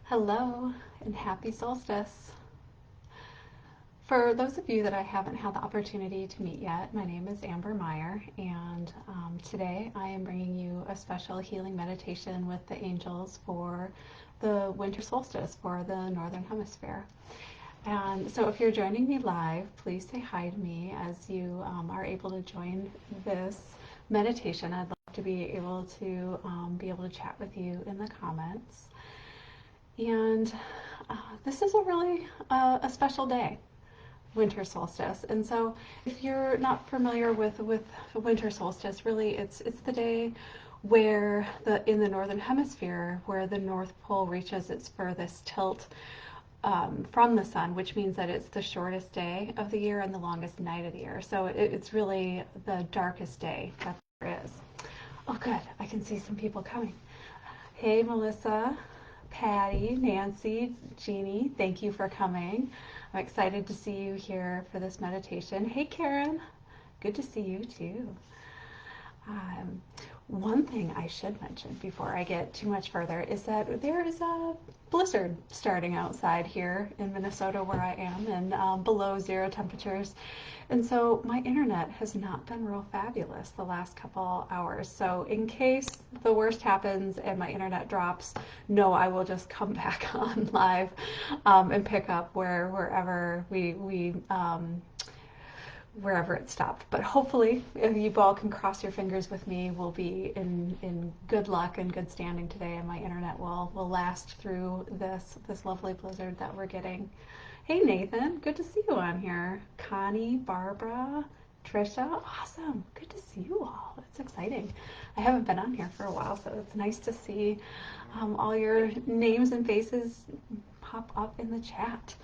Hello and happy solstice. For those of you that I haven't had the opportunity to meet yet, my name is Amber Meyer, and today I am bringing you a special healing meditation with the angels for the winter solstice for the Northern Hemisphere. And so if you're joining me live, please say hi to me as you are able to join this meditation. I'd love to be able to chat with you in the comments. And this is a really a special day, winter solstice. And so, if you're not familiar with winter solstice, really it's the day where in the northern hemisphere where the North Pole reaches its furthest tilt from the sun, which means that it's the shortest day of the year and the longest night of the year. So it's really the darkest day that there is. Oh, good. I can see some people coming. Hey, Melissa. Patty, Nancy, Jeannie, thank you for coming. I'm excited to see you here for this meditation. Hey, Karen, good to see you too. Um, One thing I should mention before I get too much further is that there is a blizzard starting outside here in Minnesota where I am, and below zero temperatures. And so my internet has not been real fabulous the last couple hours. So in case the worst happens and my internet drops, no, I will just come back on live and pick up wherever wherever it stopped. But hopefully, if you all can cross your fingers with me, we'll be in good luck and good standing today, and my internet will last through this lovely blizzard that we're getting. Hey Nathan, good to see you on here. Connie, Barbara, Trisha, awesome. Good to see you all. It's exciting. I haven't been on here for a while, so it's nice to see all your names and faces pop up in the chat.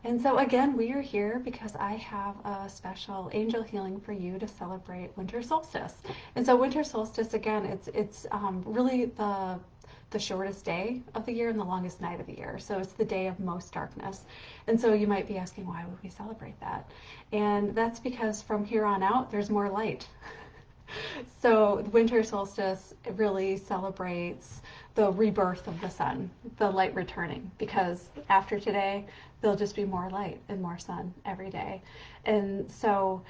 And so again, we are here because I have a special angel healing for you to celebrate winter solstice. And so winter solstice, again, it's really the shortest day of the year and the longest night of the year. So it's the day of most darkness. And so you might be asking, why would we celebrate that? And that's because from here on out, there's more light. So winter solstice really celebrates the rebirth of the sun, the light returning, because after today, there'll just be more light and more sun every day. And so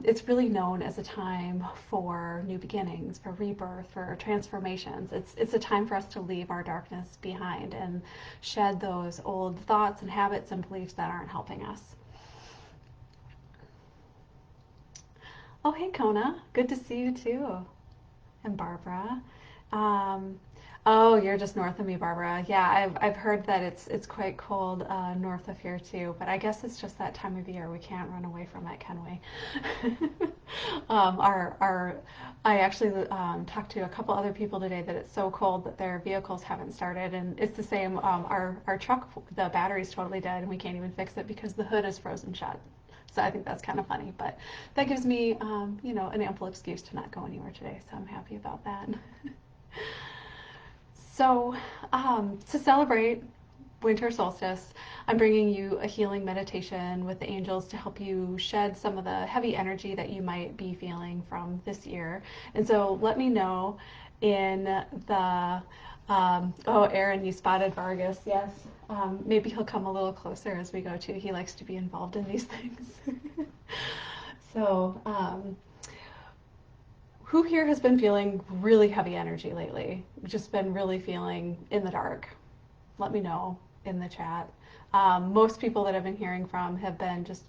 it's really known as a time for new beginnings, for rebirth, for transformations. It's a time for us to leave our darkness behind and shed those old thoughts and habits and beliefs that aren't helping us. Oh, hey, Kona. Good to see you too. And Barbara. Um, oh, you're just north of me, Barbara. Yeah, I've heard that it's quite cold north of here too, but I guess it's just that time of year. We can't run away from it, can we? Our I actually talked to a couple other people today that it's so cold that their vehicles haven't started, and it's the same. Our truck, the battery's totally dead, and we can't even fix it because the hood is frozen shut. So I think that's kind of funny, but that gives me, an ample excuse to not go anywhere today. So I'm happy about that. So to celebrate winter solstice, I'm bringing you a healing meditation with the angels to help you shed some of the heavy energy that you might be feeling from this year. And so let me know in the, oh, Aaron, you spotted Vargas. Yes. Maybe he'll come a little closer as we go too. He likes to be involved in these things. So, who here has been feeling really heavy energy lately? Just been really feeling in the dark? Let me know in the chat. Most people that I've been hearing from have been just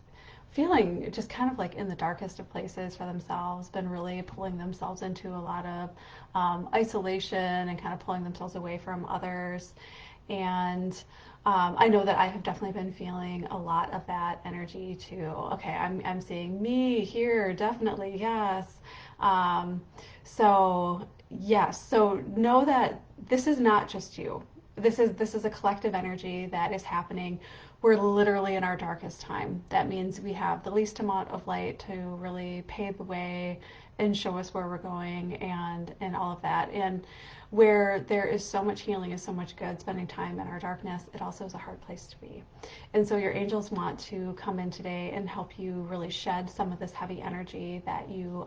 feeling just kind of like in the darkest of places for themselves, been really pulling themselves into a lot of isolation and kind of pulling themselves away from others. And I know that I have definitely been feeling a lot of that energy too. Okay, I'm seeing me here, definitely, yes. Um, so yes, so know that this is not just you. This is a collective energy that is happening. We're literally in our darkest time. That means we have the least amount of light to really pave the way and show us where we're going and all of that. And where there is so much healing and so much good, spending time in our darkness, it also is a hard place to be. And so your angels want to come in today and help you really shed some of this heavy energy that you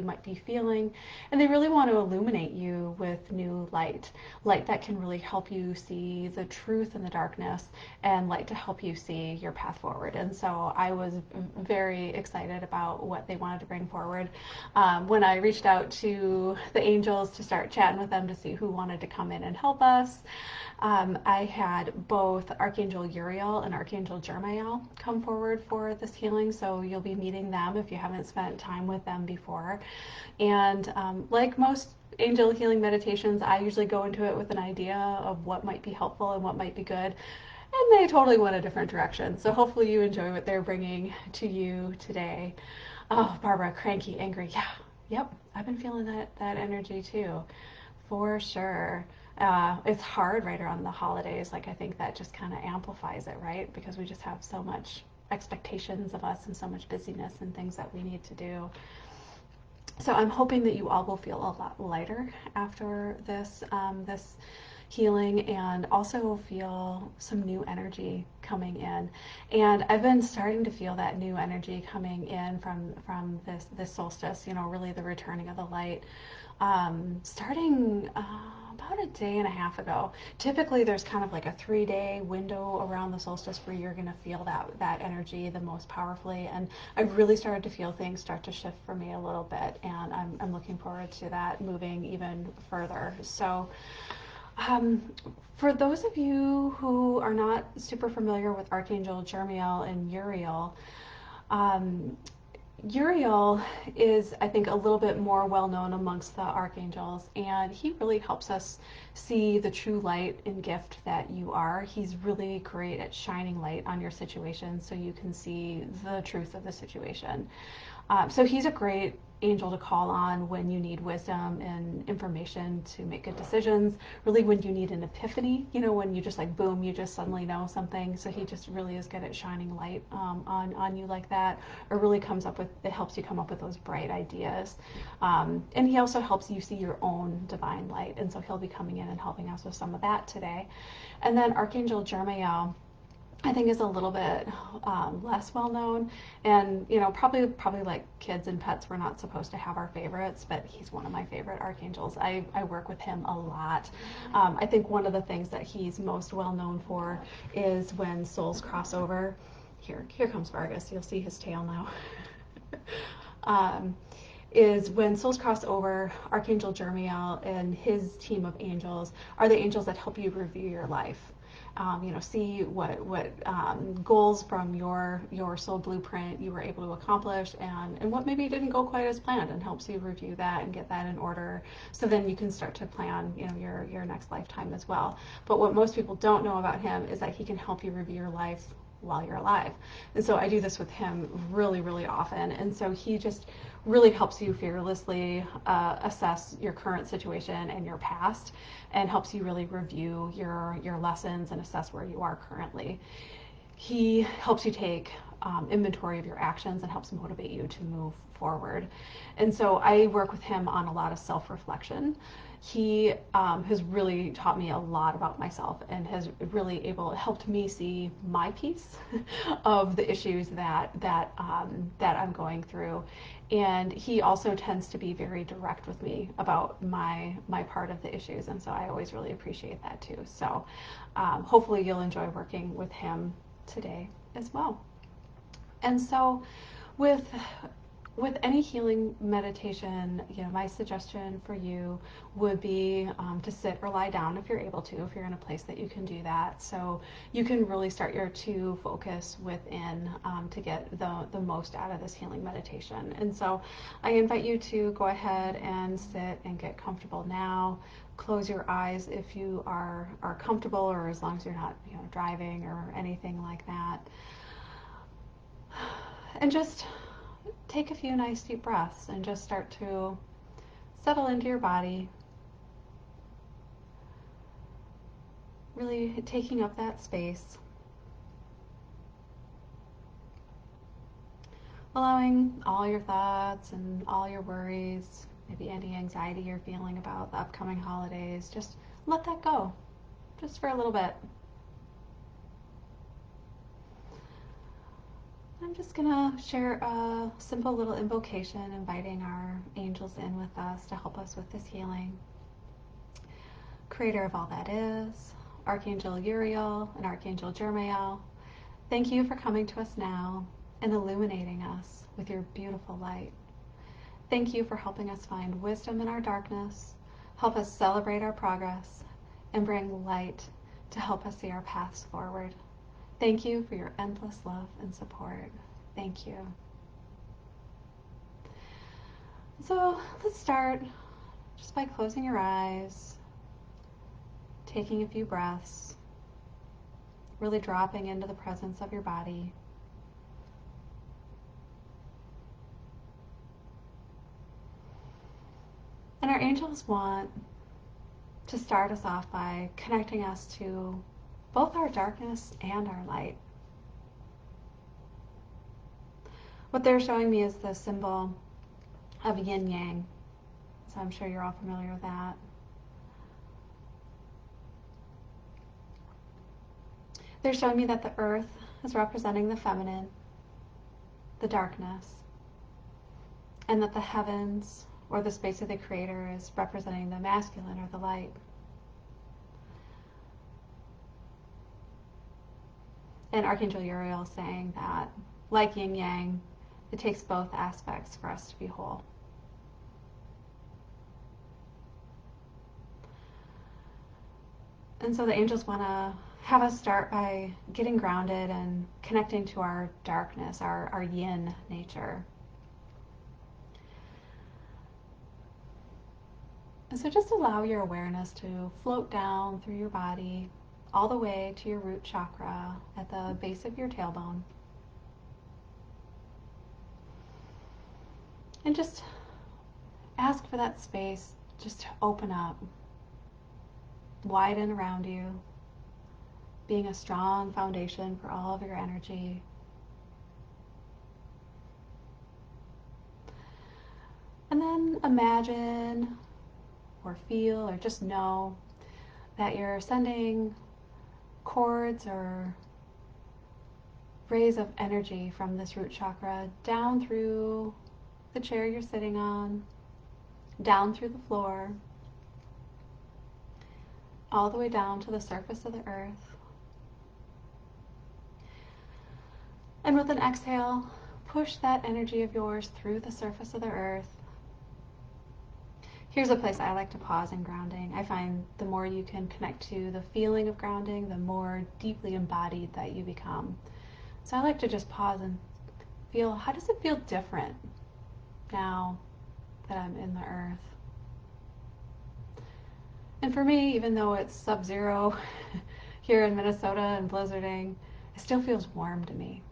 might be feeling, and they really want to illuminate you with new light that can really help you see the truth in the darkness, and light to help you see your path forward. And so I was very excited about what they wanted to bring forward. When I reached out to the angels to start chatting with them to see who wanted to come in and help us, I had both Archangel Uriel and Archangel Jermiel come forward for this healing, so you'll be meeting them if you haven't spent time with them before. And like most angel healing meditations, I usually go into it with an idea of what might be helpful and what might be good, and they totally went a different direction. So hopefully you enjoy what they're bringing to you today. Oh, Barbara, cranky, angry. Yeah, yep, I've been feeling that energy too, for sure. It's hard right around the holidays. Like, I think that just kind of amplifies it, right? Because we just have so much expectations of us and so much busyness and things that we need to do. So I'm hoping that you all will feel a lot lighter after this healing, and also feel some new energy coming in. And I've been starting to feel that new energy coming in from this solstice. You know, really the returning of the light. Starting about a day and a half ago. Typically there's kind of like a 3-day window around the solstice where you're going to feel that energy the most powerfully, and I've really started to feel things start to shift for me a little bit, and I'm looking forward to that moving even further. So for those of you who are not super familiar with Archangel Jermiel and Uriel, Uriel is, I think, a little bit more well known amongst the archangels, and he really helps us see the true light and gift that you are. He's really great at shining light on your situation so you can see the truth of the situation. So he's a great angel to call on when you need wisdom and information to make good decisions, really when you need an epiphany, you know, when you just like, boom, you just suddenly know something. So he just really is good at shining light on you like that, or really it helps you come up with those bright ideas. And he also helps you see your own divine light. And so he'll be coming in and helping us with some of that today. And then Archangel Jermiel, I think, is a little bit less well known, and you know, probably like kids and pets, we're not supposed to have our favorites, but he's one of my favorite archangels. I work with him a lot. I think one of the things that he's most well known for is when souls cross over. Here comes Vargas. You'll see his tail now. Is when souls cross over, Archangel Jermiel and his team of angels are the angels that help you review your life. You know, see what goals from your soul blueprint you were able to accomplish, and what maybe didn't go quite as planned, and helps you review that and get that in order, so then you can start to plan, you know, your next lifetime as well. But what most people don't know about him is that he can help you review your life while you're alive. And so I do this with him really, really often. And so he just really helps you fearlessly assess your current situation and your past, and helps you really review your lessons and assess where you are currently. He helps you take inventory of your actions and helps motivate you to move forward. And so I work with him on a lot of self-reflection. He has really taught me a lot about myself, and has really helped me see my piece of the issues that I'm going through. And he also tends to be very direct with me about my part of the issues, and so I always really appreciate that too. So hopefully you'll enjoy working with him today as well. And so with any healing meditation, you know, my suggestion for you would be to sit or lie down if you're able to, if you're in a place that you can do that, so you can really start to focus within to get the most out of this healing meditation. And so I invite you to go ahead and sit and get comfortable now. Close your eyes if you are comfortable, or as long as you're not, you know, driving or anything like that. And just take a few nice deep breaths and just start to settle into your body, really taking up that space. allowing all your thoughts and all your worries, maybe any anxiety you're feeling about the upcoming holidays, just let that go, just for a little bit. I'm just gonna share a simple little invocation, inviting our angels in with us to help us with this healing. Creator of all that is, Archangel Uriel and Archangel Jermael, thank you for coming to us now and illuminating us with your beautiful light. Thank you for helping us find wisdom in our darkness, help us celebrate our progress, and bring light to help us see our paths forward. Thank you for your endless love and support. Thank you. So let's start just by closing your eyes, taking a few breaths, really dropping into the presence of your body. And our angels want to start us off by connecting us to both our darkness and our light. What they're showing me is the symbol of yin yang. So I'm sure you're all familiar with that. They're showing me that the earth is representing the feminine, the darkness, and that the heavens, or the space of the creator, is representing the masculine or the light. And Archangel Uriel is saying that, like yin yang, it takes both aspects for us to be whole. And so the angels want to have us start by getting grounded and connecting to our darkness, our yin nature. And so just allow your awareness to float down through your body, all the way to your root chakra at the base of your tailbone. And just ask for that space just to open up, widen around you, being a strong foundation for all of your energy. And then imagine or feel or just know that you're sending cords or rays of energy from this root chakra down through the chair you're sitting on, down through the floor, all the way down to the surface of the earth. And with an exhale, push that energy of yours through the surface of the earth. Here's a place I like to pause in grounding. I find the more you can connect to the feeling of grounding, the more deeply embodied that you become. So I like to just pause and feel, how does it feel different now that I'm in the earth? And for me, even though it's sub-zero here in Minnesota and blizzarding, it still feels warm to me.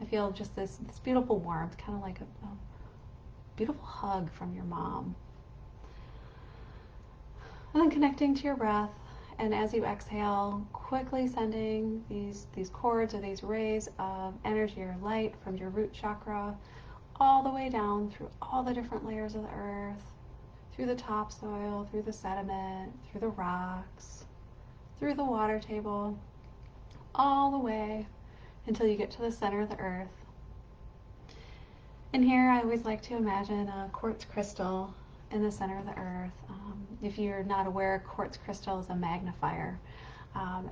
I feel just this beautiful warmth, kind of like a beautiful hug from your mom. And then connecting to your breath, and as you exhale, quickly sending these cords or these rays of energy or light from your root chakra all the way down through all the different layers of the earth, through the topsoil, through the sediment, through the rocks, through the water table, all the way until you get to the center of the earth. And here I always like to imagine a quartz crystal in the center of the earth. If you're not aware, quartz crystal is a magnifier.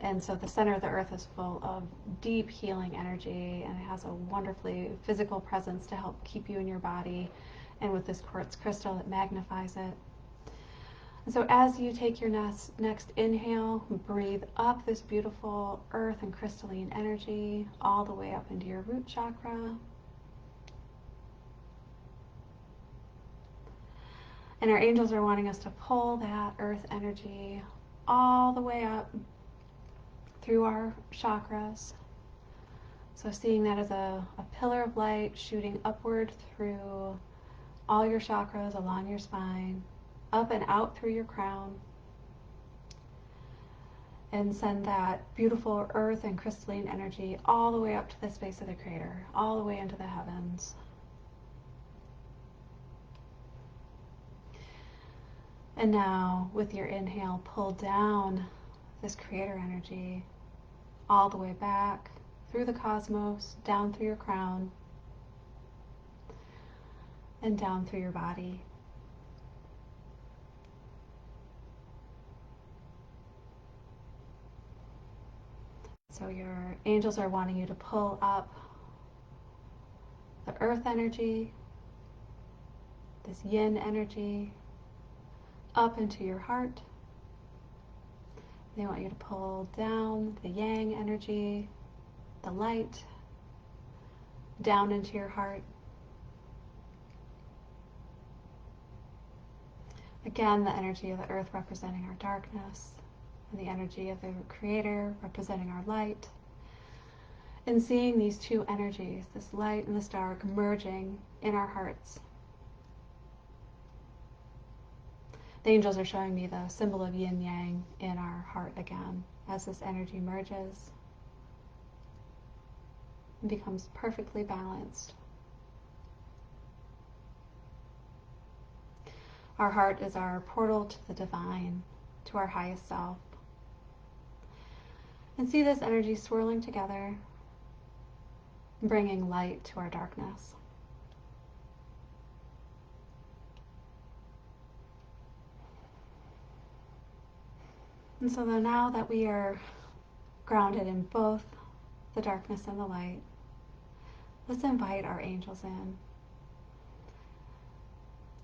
And so the center of the earth is full of deep healing energy, and it has a wonderfully physical presence to help keep you in your body. And with this quartz crystal, it magnifies it. And so as you take your next inhale, breathe up this beautiful earth and crystalline energy all the way up into your root chakra. And our angels are wanting us to pull that earth energy all the way up through our chakras. So seeing that as a pillar of light shooting upward through all your chakras along your spine, up and out through your crown. And send that beautiful earth and crystalline energy all the way up to the space of the creator, all the way into the heavens. And now, with your inhale, pull down this creator energy all the way back through the cosmos, down through your crown, and down through your body. So your angels are wanting you to pull up the earth energy, this yin energy, up into your heart. They want you to pull down the yang energy, the light, down into your heart. Again, the energy of the earth representing our darkness, and the energy of the creator representing our light. And seeing these two energies, this light and this dark, merging in our hearts. The angels are showing me the symbol of yin yang in our heart again as this energy merges and becomes perfectly balanced. Our heart is our portal to the divine, to our highest self. And see this energy swirling together, bringing light to our darkness. And so now that we are grounded in both the darkness and the light, let's invite our angels in.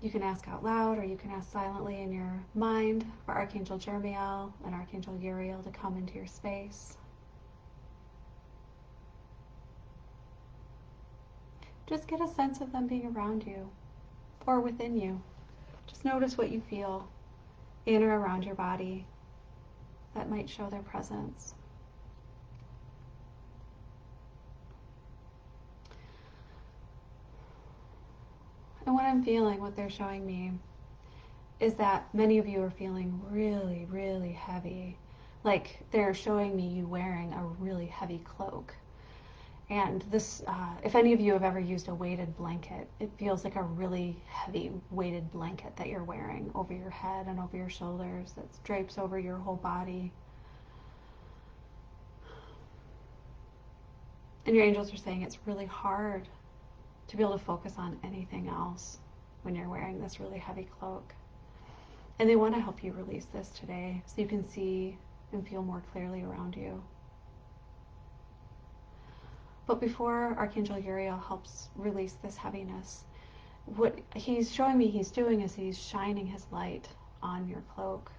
You can ask out loud or you can ask silently in your mind for Archangel Jeremiel and Archangel Uriel to come into your space. Just get a sense of them being around you or within you. Just notice what you feel in or around your body that might show their presence. And what I'm feeling, what they're showing me, is that many of you are feeling really, really heavy. Like they're showing me you wearing a really heavy cloak. And this, if any of you have ever used a weighted blanket, it feels like a really heavy weighted blanket that you're wearing over your head and over your shoulders, that drapes over your whole body. And your angels are saying it's really hard to be able to focus on anything else when you're wearing this really heavy cloak. And they want to help you release this today so you can see and feel more clearly around you. But before Archangel Uriel helps release this heaviness, what he's showing me he's doing is he's shining his light on your cloak.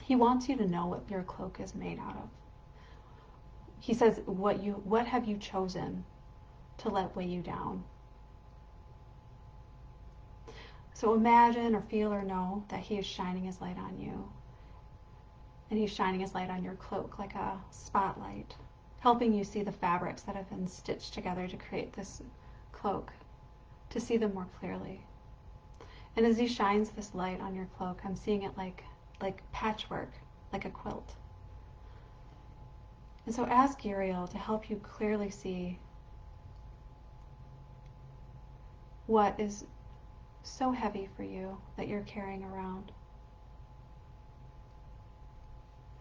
He wants you to know what your cloak is made out of. He says, what have you chosen to let weigh you down? So imagine or feel or know that he is shining his light on you. And he's shining his light on your cloak like a spotlight, helping you see the fabrics that have been stitched together to create this cloak, to see them more clearly. And as he shines this light on your cloak, I'm seeing it like patchwork, like a quilt. And so ask Uriel to help you clearly see what is so heavy for you that you're carrying around.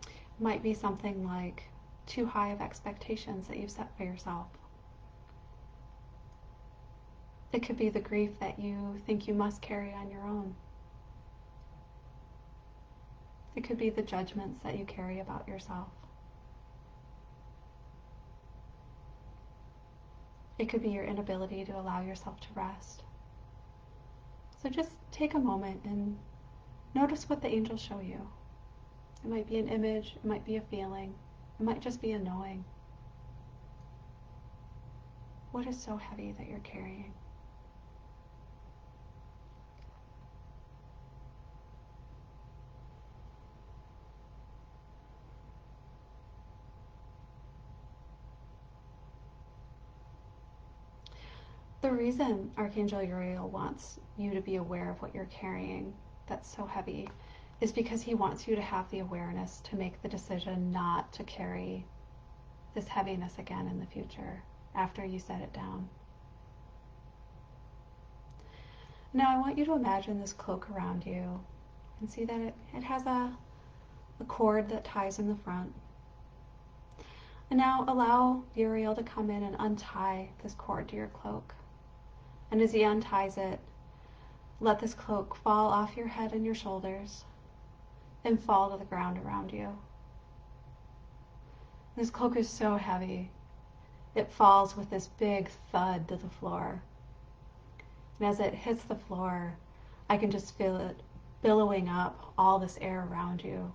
It might be something like too high of expectations that you've set for yourself. It could be the grief that you think you must carry on your own. It could be the judgments that you carry about yourself. It could be your inability to allow yourself to rest. So just take a moment and notice what the angels show you. It might be an image, it might be a feeling, it might just be a knowing. What is so heavy that you're carrying? The reason Archangel Uriel wants you to be aware of what you're carrying that's so heavy is because he wants you to have the awareness to make the decision not to carry this heaviness again in the future after you set it down. Now I want you to imagine this cloak around you And see that it has a cord that ties in the front. And now allow Uriel to come in and untie this cord to your cloak. And as he unties it, let this cloak fall off your head and your shoulders and fall to the ground around you. This cloak is so heavy, it falls with this big thud to the floor. And as it hits the floor, I can just feel it billowing up all this air around you.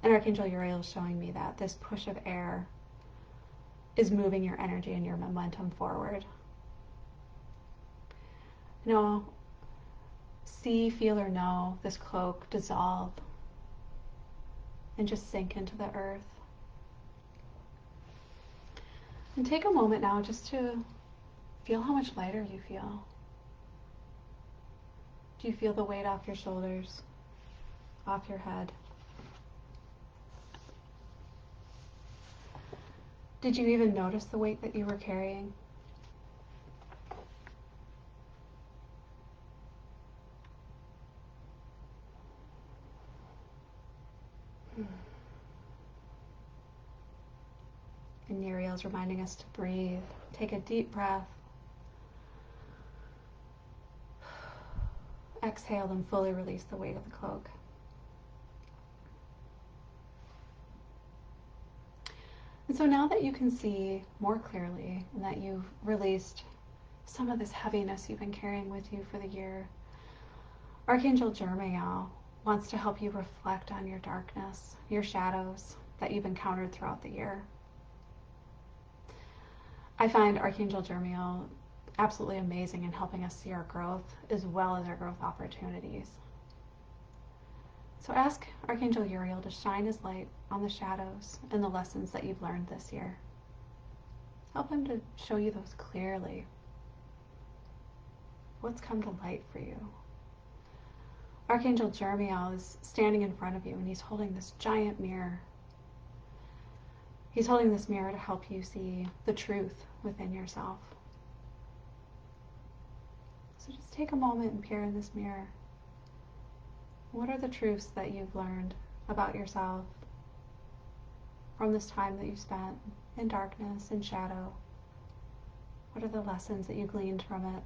And Archangel Uriel is showing me that this push of air is moving your energy and your momentum forward. See, feel, or know this cloak dissolve and just sink into the earth. And take a moment now just to feel how much lighter you feel. Do you feel the weight off your shoulders, off your head? Did you even notice the weight that you were carrying? And Uriel's reminding us to breathe. Take a deep breath. Exhale and fully release the weight of the cloak. And so now that you can see more clearly and that you've released some of this heaviness you've been carrying with you for the year, Archangel Jeremiah wants to help you reflect on your darkness, your shadows that you've encountered throughout the year. I find Archangel Jeremiah absolutely amazing in helping us see our growth as well as our growth opportunities. So ask Archangel Uriel to shine his light on the shadows and the lessons that you've learned this year. Help him to show you those clearly. What's come to light for you? Archangel Jeremiah is standing in front of you and he's holding this giant mirror. He's holding this mirror to help you see the truth within yourself. So just take a moment and peer in this mirror. What are the truths that you've learned about yourself from this time that you spent in darkness and shadow? What are the lessons that you gleaned from it?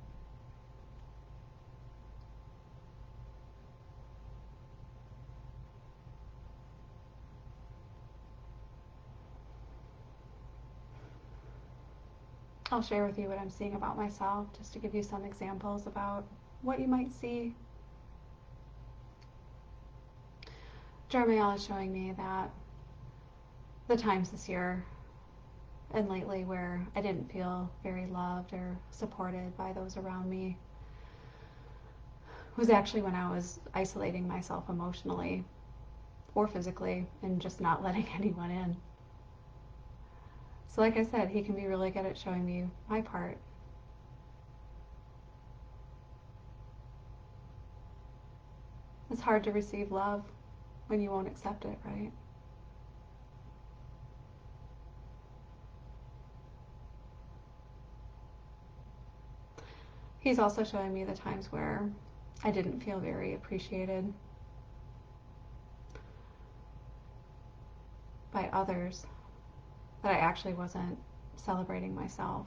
I'll share with you what I'm seeing about myself, just to give you some examples about what you might see. Jeremiah is showing me that the times this year and lately where I didn't feel very loved or supported by those around me was actually when I was isolating myself emotionally or physically and just not letting anyone in. So like I said, he can be really good at showing me my part. It's hard to receive love when you won't accept it, right? He's also showing me the times where I didn't feel very appreciated by others, that I actually wasn't celebrating myself.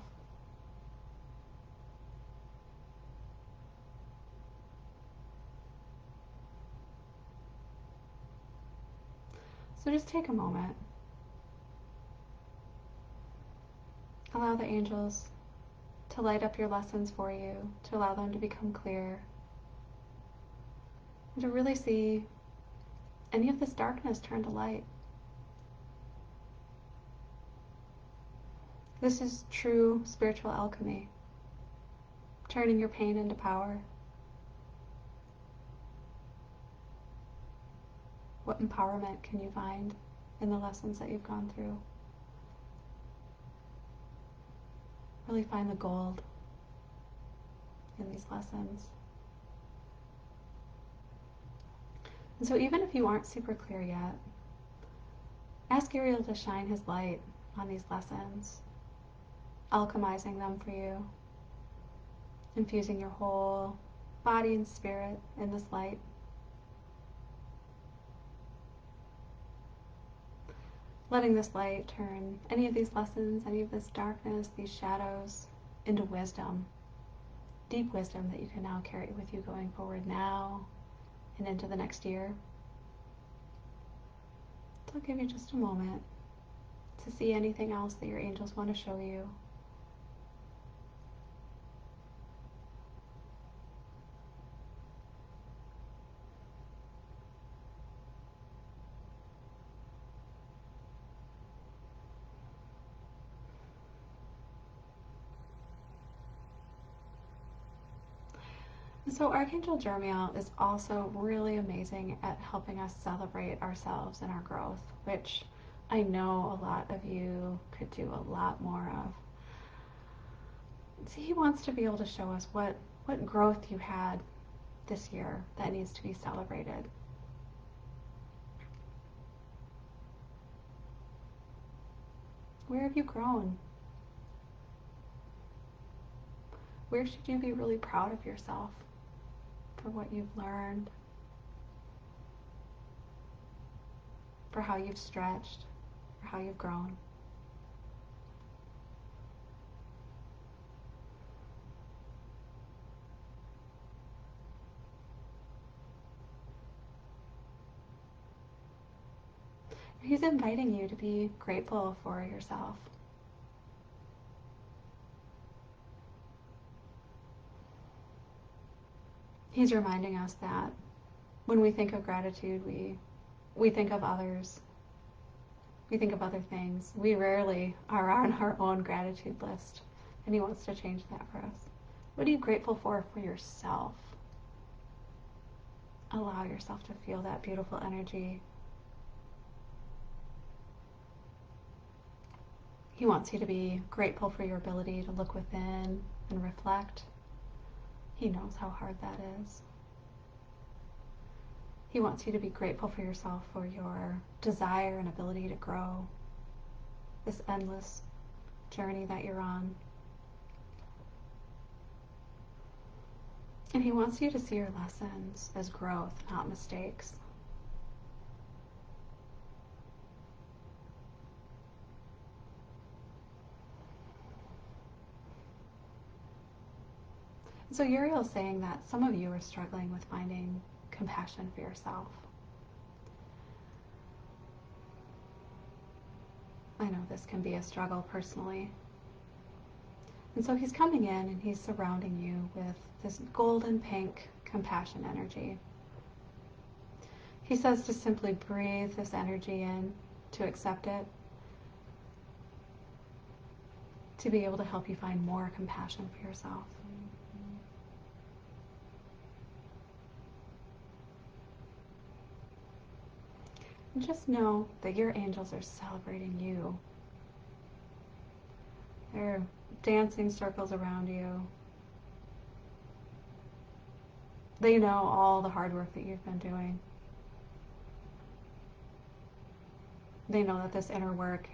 So just take a moment. Allow the angels to light up your lessons for you, to allow them to become clear, and to really see any of this darkness turn to light. This is true spiritual alchemy, turning your pain into power. What empowerment can you find in the lessons that you've gone through? Really find the gold in these lessons. And so even if you aren't super clear yet, ask Uriel to shine his light on these lessons, alchemizing them for you, infusing your whole body and spirit in this light. Letting this light turn any of these lessons, any of this darkness, these shadows, into wisdom. Deep wisdom that you can now carry with you going forward now and into the next year. So I'll give you just a moment to see anything else that your angels want to show you. So Archangel Jeremiel is also really amazing at helping us celebrate ourselves and our growth, which I know a lot of you could do a lot more of. So he wants to be able to show us what growth you had this year that needs to be celebrated. Where have you grown? Where should you be really proud of yourself for what you've learned, for how you've stretched, for how you've grown? He's inviting you to be grateful for yourself. He's reminding us that when we think of gratitude, we think of others. We think of other things. We rarely are on our own gratitude list, and he wants to change that for us. What are you grateful for yourself? Allow yourself to feel that beautiful energy. He wants you to be grateful for your ability to look within and reflect. He knows how hard that is. He wants you to be grateful for yourself for your desire and ability to grow, this endless journey that you're on. And he wants you to see your lessons as growth, not mistakes. So Uriel is saying that some of you are struggling with finding compassion for yourself. I know this can be a struggle personally. And so he's coming in and he's surrounding you with this golden pink compassion energy. He says to simply breathe this energy in, to accept it, to be able to help you find more compassion for yourself. And just know that your angels are celebrating you. They're dancing circles around you. They know all the hard work that you've been doing. They know that this inner work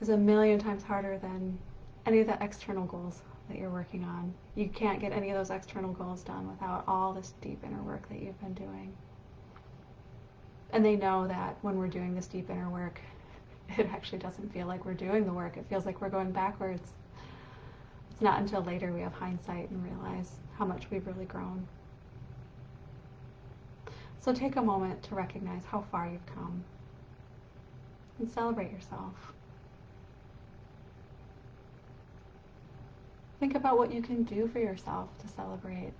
is a million times harder than any of the external goals that you're working on. You can't get any of those external goals done without all this deep inner work that you've been doing. And they know that when we're doing this deep inner work, it actually doesn't feel like we're doing the work. It feels like we're going backwards. It's not until later we have hindsight and realize how much we've really grown. So take a moment to recognize how far you've come and celebrate yourself. Think about what you can do for yourself to celebrate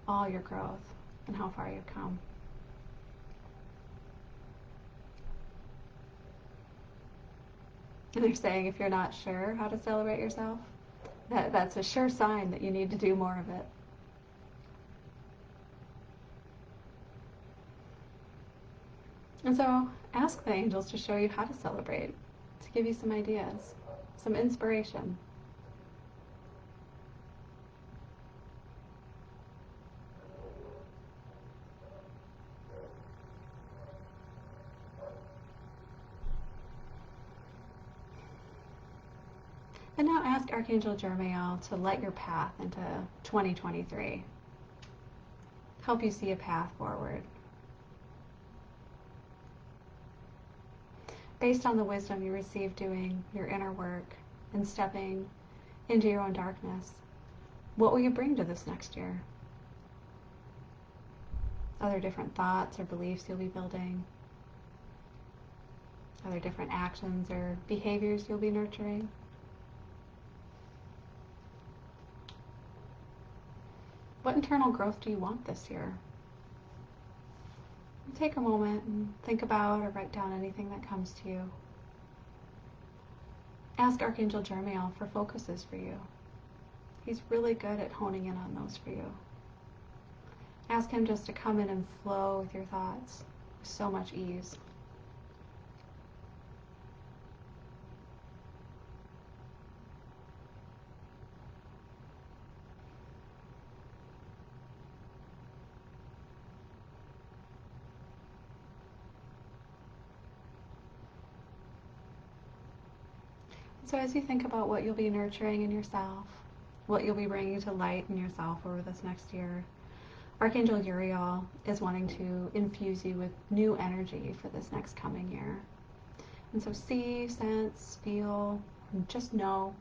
all your growth and how far you've come. And they're saying if you're not sure how to celebrate yourself, that's a sure sign that you need to do more of it. And so ask the angels to show you how to celebrate, to give you some ideas, some inspiration. And now ask Archangel Jeremiel to light your path into 2023. Help you see a path forward. Based on the wisdom you receive doing your inner work and stepping into your own darkness, what will you bring to this next year? Are there different thoughts or beliefs you'll be building? Are there different actions or behaviors you'll be nurturing? What internal growth do you want this year? Take a moment and think about or write down anything that comes to you. Ask Archangel Jeremiel for focuses for you. He's really good at honing in on those for you. Ask him just to come in and flow with your thoughts with so much ease. So as you think about what you'll be nurturing in yourself, what you'll be bringing to light in yourself over this next year, Archangel Uriel is wanting to infuse you with new energy for this next coming year. And so see, sense, feel, and just know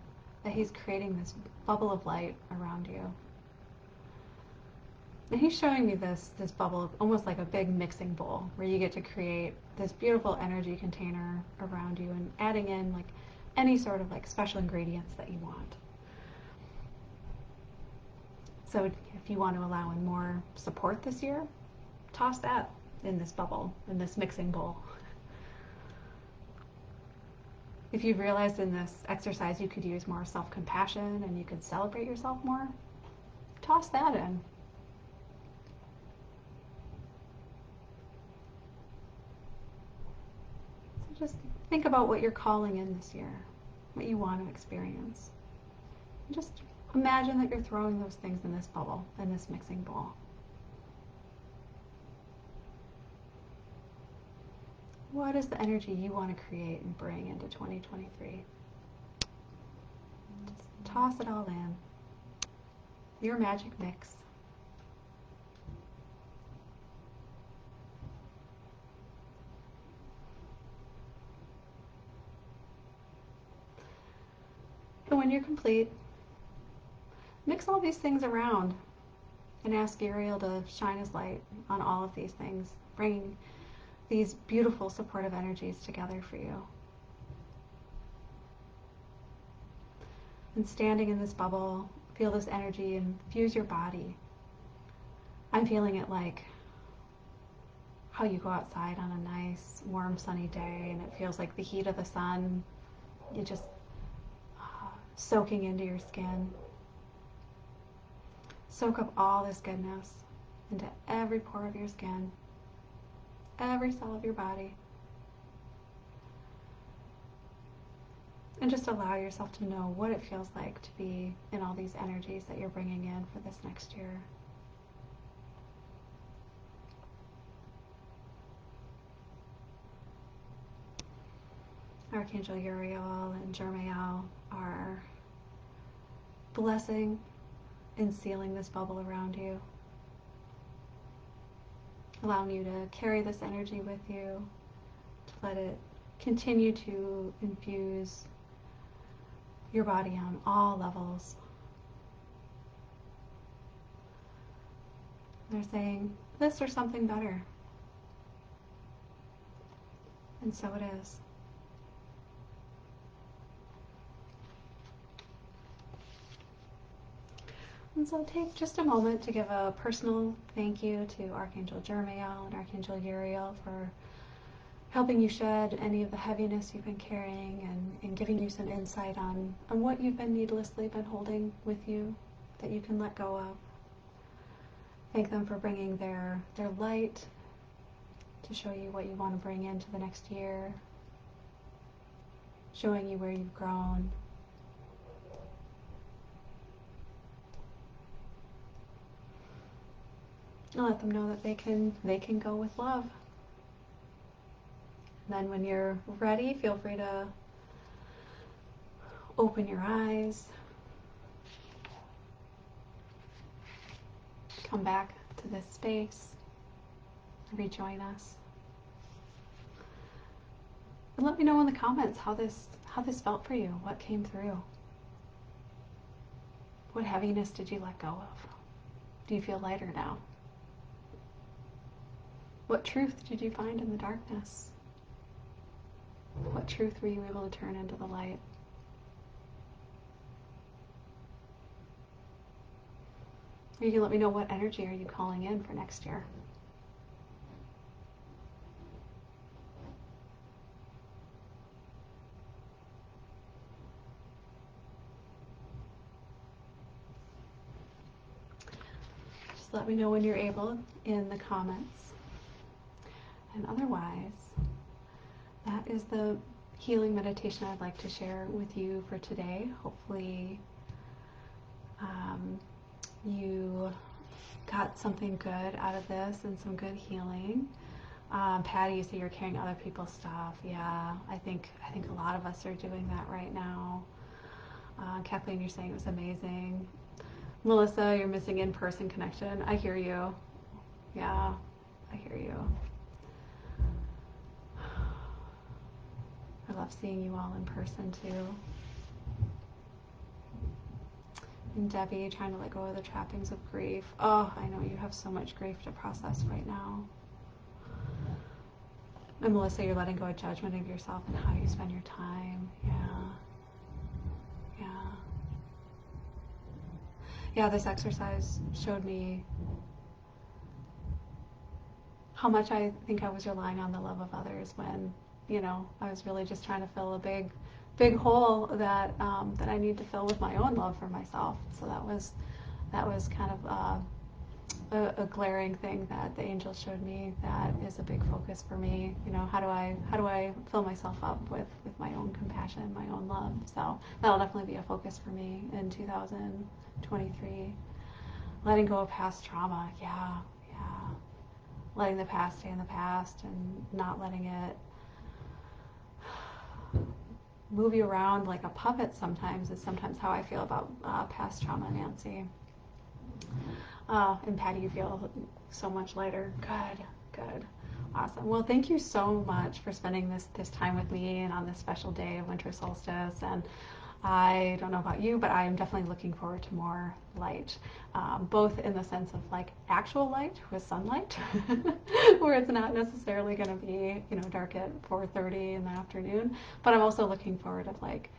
that he's creating this bubble of light around you. And he's showing me this bubble, almost like a big mixing bowl, where you get to create this beautiful energy container around you and adding in like any sort of like special ingredients that you want. So if you want to allow in more support this year, toss that in this bubble, in this mixing bowl. If you've realized in this exercise you could use more self-compassion and you could celebrate yourself more, toss that in. So just think about what you're calling in this year, what you want to experience. Just imagine that you're throwing those things in this bubble, in this mixing bowl. What is the energy you want to create and bring into 2023? Just toss it all in. Your magic mix. And when you're complete, mix all these things around and ask Uriel to shine his light on all of these things, bringing these beautiful supportive energies together for you. And standing in this bubble, feel this energy infuse your body. I'm feeling it like how you go outside on a nice, warm, sunny day and it feels like the heat of the sun. You just soaking into your skin. Soak up all this goodness into every pore of your skin, every cell of your body. And just allow yourself to know what it feels like to be in all these energies that you're bringing in for this next year. Archangel Uriel and Jeremiel are blessing and sealing this bubble around you, allowing you to carry this energy with you, to let it continue to infuse your body on all levels. They're saying this or something better. And so it is. And so take just a moment to give a personal thank you to Archangel Jeremiel and Archangel Uriel for helping you shed any of the heaviness you've been carrying and giving you some insight on what you've been needlessly been holding with you that you can let go of. Thank them for bringing their light to show you what you want to bring into the next year, showing you where you've grown. And let them know that they can go with love. And then when you're ready, feel free to open your eyes, come back to this space, rejoin us. And let me know in the comments how this felt for you, what came through. What heaviness did you let go of? Do you feel lighter now? What truth did you find in the darkness? What truth were you able to turn into the light? Or you can let me know, what energy are you calling in for next year? Just let me know when you're able in the comments. And otherwise, that is the healing meditation I'd like to share with you for today. Hopefully you got something good out of this and some good healing. Patty, you say you're carrying other people's stuff. Yeah, I think a lot of us are doing that right now. Kathleen, you're saying it was amazing. Melissa, you're missing in-person connection. I hear you. Yeah, I hear you. I love seeing you all in person too. And Debbie, trying to let go of the trappings of grief. Oh, I know you have so much grief to process right now. And Melissa, you're letting go of judgment of yourself and how you spend your time. Yeah, this exercise showed me how much I think I was relying on the love of others when, I was really just trying to fill a big hole that I need to fill with my own love for myself. So that was kind of a glaring thing that the angels showed me that is a big focus for me. How do I fill myself up with my own compassion, my own love? So that'll definitely be a focus for me in 2023. Letting go of past trauma. Yeah. Letting the past stay in the past and not letting it move you around like a puppet sometimes is sometimes how I feel about past trauma, Nancy. And Patty, you feel so much lighter. Good. Awesome. Well, thank you so much for spending this time with me and on this special day of winter solstice. And I don't know about you, but I am definitely looking forward to more light, both in the sense of like actual light with sunlight, where it's not necessarily going to be dark at 4:30 in the afternoon. But I'm also looking forward to like